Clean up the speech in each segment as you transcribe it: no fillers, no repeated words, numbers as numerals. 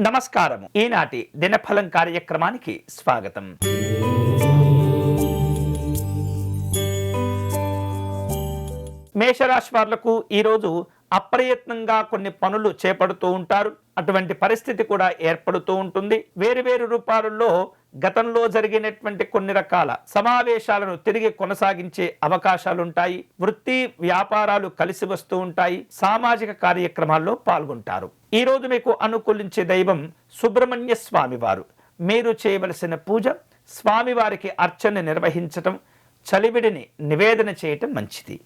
నమస్కారము. ఈనాటి దినఫలం కార్యక్రమానికి స్వాగతం. మేషరాశి వాళ్లకు ఈరోజు అప్రయత్నంగా కొన్ని పనులు చేపడుతూ ఉంటారు. అటువంటి పరిస్థితి కూడా ఏర్పడుతూ ఉంటుంది. వేరు రూపాలలో గతంలో జరిగినటువంటి కొన్ని రకాల సమావేశాలను తిరిగి కొనసాగించే అవకాశాలుంటాయి. వృత్తి వ్యాపారాలు కలిసి వస్తూ ఉంటాయి. సామాజిక కార్యక్రమాల్లో పాల్గొంటారు. ఈ రోజు మీకు అనుకూలించే దైవం సుబ్రహ్మణ్య స్వామివారు. మీరు చేయవలసిన పూజ స్వామివారికి అర్చన నిర్వహించటం, చలివిడిని నివేదన చేయటం మంచిది.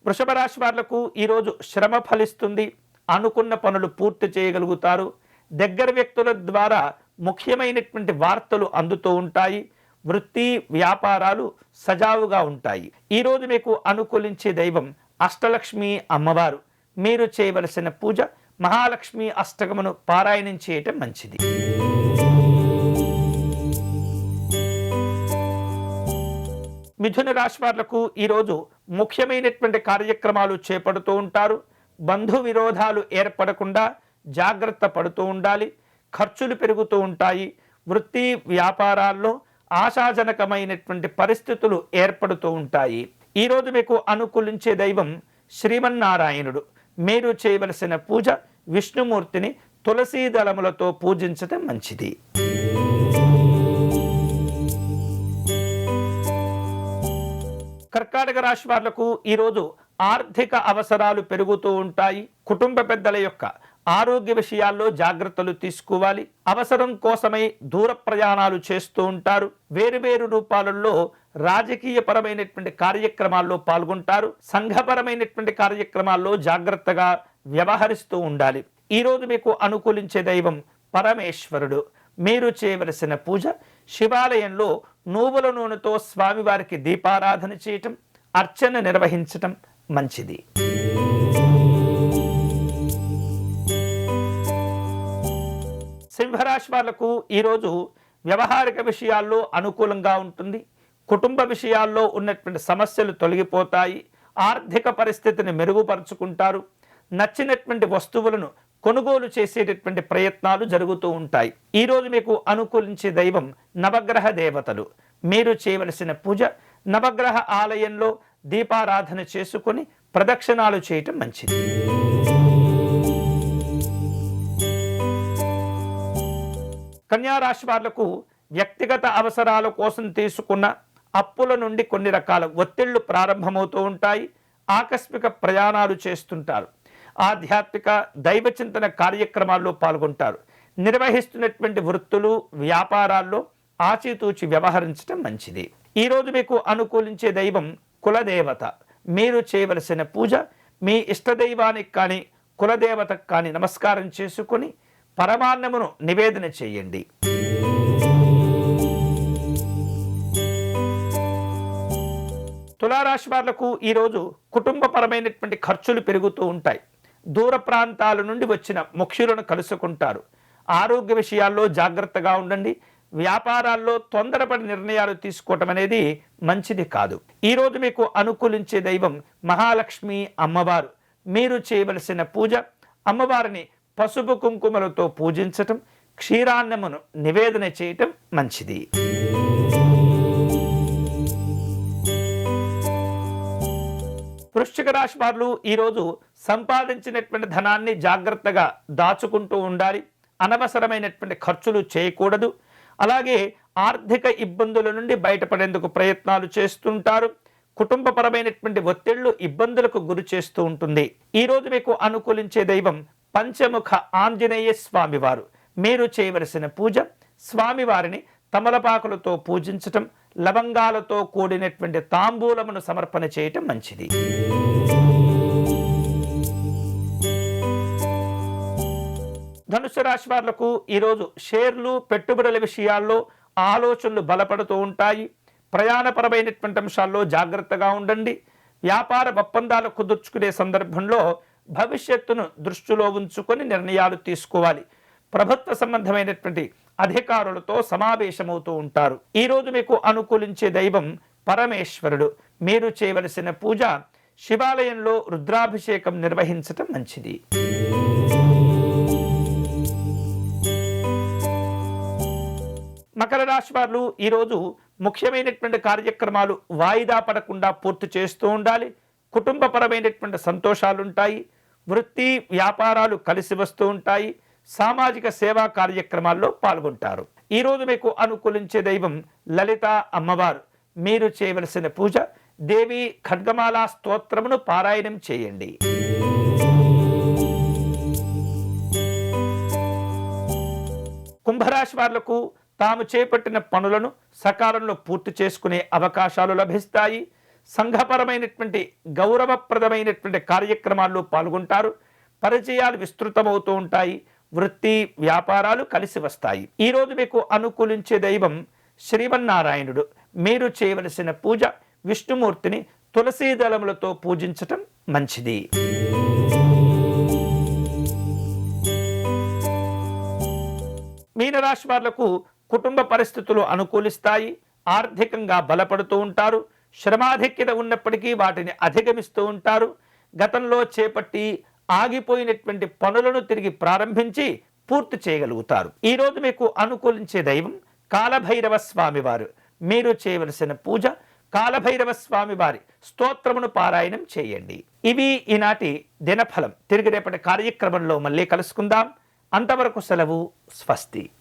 వృషభ రాశి వాళ్లకు ఈరోజు శ్రమ ఫలిస్తుంది. అనుకున్న పనులు పూర్తి చేయగలుగుతారు. దగ్గర వ్యక్తుల ద్వారా ముఖ్యమైనటువంటి వార్తలు అందుతూ ఉంటాయి. వృత్తి వ్యాపారాలు సజావుగా ఉంటాయి. ఈరోజు మీకు అనుకూలించే దైవం అష్టలక్ష్మి అమ్మవారు. మీరు చేయవలసిన పూజ మహాలక్ష్మి అష్టకమును పారాయణం చేయటం మంచిది. మిథున రాశి వాళ్లకు ఈరోజు ముఖ్యమైనటువంటి కార్యక్రమాలు చేపడుతూ ఉంటారు. బంధు విరోధాలు ఏర్పడకుండా జాగ్రత్త పడుతూ ఉండాలి. ఖర్చులు పెరుగుతూ ఉంటాయి. వృత్తి వ్యాపారాల్లో ఆశాజనకమైనటువంటి పరిస్థితులు ఏర్పడుతూ ఉంటాయి. ఈరోజు మీకు అనుకూలించే దైవం శ్రీమన్నారాయణుడు. మీరు చేయవలసిన పూజ విష్ణుమూర్తిని తులసీ దళములతో పూజించటం మంచిది. కర్కాటక రాశి వాళ్లకు ఈరోజు ఆర్థిక అవసరాలు పెరుగుతూ ఉంటాయి. కుటుంబ పెద్దల యొక్క ఆరోగ్య విషయాల్లో జాగ్రత్తలు తీసుకోవాలి. అవసరం కోసమై దూర ప్రయాణాలు చేస్తూ ఉంటారు. వేరు రూపాలలో రాజకీయపరమైనటువంటి కార్యక్రమాల్లో పాల్గొంటారు. సంఘపరమైనటువంటి కార్యక్రమాల్లో జాగ్రత్తగా వ్యవహరిస్తూ ఉండాలి. ఈరోజు మీకు అనుకూలించే దైవం పరమేశ్వరుడు. మీరు చేయవలసిన పూజ శివాలయంలో నువ్వుల నూనెతో స్వామివారికి దీపారాధన చేయటం, అర్చన నిర్వహించటం మంచిది. సింహరాశి వాళ్లకు ఈరోజు వ్యవహారిక విషయాల్లో అనుకూలంగా ఉంటుంది. కుటుంబ విషయాల్లో ఉన్నటువంటి సమస్యలు తొలగిపోతాయి. ఆర్థిక పరిస్థితిని మెరుగుపరుచుకుంటారు. నచ్చినటువంటి వస్తువులను కొనుగోలు చేసేటటువంటి ప్రయత్నాలు జరుగుతూ ఉంటాయి. ఈరోజు మీకు అనుకూలించే దైవం నవగ్రహ దేవతలు. మీరు చేయవలసిన పూజ నవగ్రహ ఆలయంలో దీపారాధన చేసుకొని ప్రదక్షిణాలు చేయటం మంచిది. కన్యా రాశి వాళ్లకు వ్యక్తిగత అవసరాల కోసం తీసుకున్న అప్పుల నుండి కొన్ని రకాల ఒత్తిళ్లు ప్రారంభమవుతూ ఉంటాయి. ఆకస్మిక ప్రయాణాలు చేస్తుంటారు. ఆధ్యాత్మిక దైవ చింతన కార్యక్రమాల్లో పాల్గొంటారు. నిర్వహిస్తున్నటువంటి వృత్తులు వ్యాపారాల్లో ఆచితూచి వ్యవహరించడం మంచిది. ఈరోజు మీకు అనుకూలించే దైవం కులదేవత. మీరు చేయవలసిన పూజ మీ ఇష్టదైవానికి కానీ కులదేవతకు కానీ నమస్కారం చేసుకొని పరమాన్నమును నివేదన చేయండి. తులారాశి వాళ్లకు ఈరోజు కుటుంబపరమైనటువంటి ఖర్చులు పెరుగుతూ ఉంటాయి. దూర ప్రాంతాల నుండి వచ్చిన ముఖ్యులను కలుసుకుంటారు. ఆరోగ్య విషయాల్లో జాగ్రత్తగా ఉండండి. వ్యాపారాల్లో తొందరపడి నిర్ణయాలు తీసుకోవటం అనేది మంచిది కాదు. ఈరోజు మీకు అనుకూలించే దైవం మహాలక్ష్మి అమ్మవారు. మీరు చేయవలసిన పూజ అమ్మవారిని పసుపు కుంకుమలతో పూజించటం, క్షీరాన్నమును నివేదన చేయటం మంచిది. వృశ్చిక రాశి వారు ఈరోజు సంపాదించినటువంటి ధనాన్ని జాగ్రత్తగా దాచుకుంటూ ఉండాలి. అనవసరమైనటువంటి ఖర్చులు చేయకూడదు. అలాగే ఆర్థిక ఇబ్బందుల నుండి బయటపడేందుకు ప్రయత్నాలు చేస్తుంటారు. కుటుంబపరమైనటువంటి ఒత్తిళ్లు ఇబ్బందులకు గురి చేస్తూ ఉంటుంది. ఈరోజు మీకు అనుకూలించే దైవం పంచముఖ ఆంజనేయ స్వామివారు. మీరు చేయవలసిన పూజ స్వామివారిని తమలపాకులతో పూజించటం, లవంగాలతో కూడినటువంటి తాంబూలమును సమర్పణ చేయటం మంచిది. ధనుసు రాశి వాళ్లకు ఈరోజు షేర్లు పెట్టుబడుల విషయాల్లో ఆలోచనలు బలపడుతూ ఉంటాయి. ప్రయాణపరమైనటువంటి అంశాల్లో జాగ్రత్తగా ఉండండి. వ్యాపార ఒప్పందాలు కుదుర్చుకునే సందర్భంలో భవిష్యత్తును దృష్టిలో ఉంచుకొని నిర్ణయాలు తీసుకోవాలి. ప్రభుత్వ సంబంధమైనటువంటి అధికారులతో సమావేశమవుతూ ఉంటారు. ఈరోజు మీకు అనుకూలించే దైవం పరమేశ్వరుడు. మీరు చేయవలసిన పూజ శివాలయంలో రుద్రాభిషేకం నిర్వహించటం మంచిది. మకర రాశి వారు ఈరోజు ముఖ్యమైనటువంటి కార్యక్రమాలు వాయిదా పడకుండా పూర్తి చేస్తూ ఉండాలి. కుటుంబపరమైనటువంటి సంతోషాలు ఉంటాయి. వృత్తి వ్యాపారాలు కలిసి వస్తూ ఉంటాయి. సామాజిక సేవా కార్యక్రమాల్లో పాల్గొంటారు. ఈరోజు మీకు అనుకూలించే దైవం లలిత అమ్మవారు. మీరు చేయవలసిన పూజ దేవి ఖడ్గమాల స్తోత్రమును పారాయణం చేయండి. కుంభరాశి వాళ్లకు తాము చేపట్టిన పనులను సకాలంలో పూర్తి చేసుకునే అవకాశాలు లభిస్తాయి. సంఘపరమైనటువంటి గౌరవప్రదమైనటువంటి కార్యక్రమాల్లో పాల్గొంటారు. పరిచయాలు విస్తృతమవుతూ ఉంటాయి. వృత్తి వ్యాపారాలు కలిసి వస్తాయి. ఈరోజు మీకు అనుకూలించే దైవం శ్రీమన్నారాయణుడు. మీరు చేయవలసిన పూజ విష్ణుమూర్తిని తులసీ దళములతో పూజించటం మంచిది. మీనరాశి వాళ్లకు కుటుంబ పరిస్థితులు అనుకూలిస్తాయి. ఆర్థికంగా బలపడుతూ ఉంటారు. శ్రమాధిక్యత ఉన్నప్పటికీ వాటిని అధిగమిస్తూ ఉంటారు. గతంలో చేపట్టి ఆగిపోయినటువంటి పనులను తిరిగి ప్రారంభించి పూర్తి చేయగలుగుతారు. ఈరోజు మీకు అనుకూలించే దైవం కాలభైరవ స్వామివారు. మీరు చేయవలసిన పూజ కాలభైరవ స్వామి వారి స్తోత్రమును పారాయణం చేయండి. ఇవి ఈనాటి దినఫలం. తిరిగి రేపటి కార్యక్రమంలో మళ్ళీ కలుసుకుందాం. అంతవరకు సెలవు. స్వస్తి.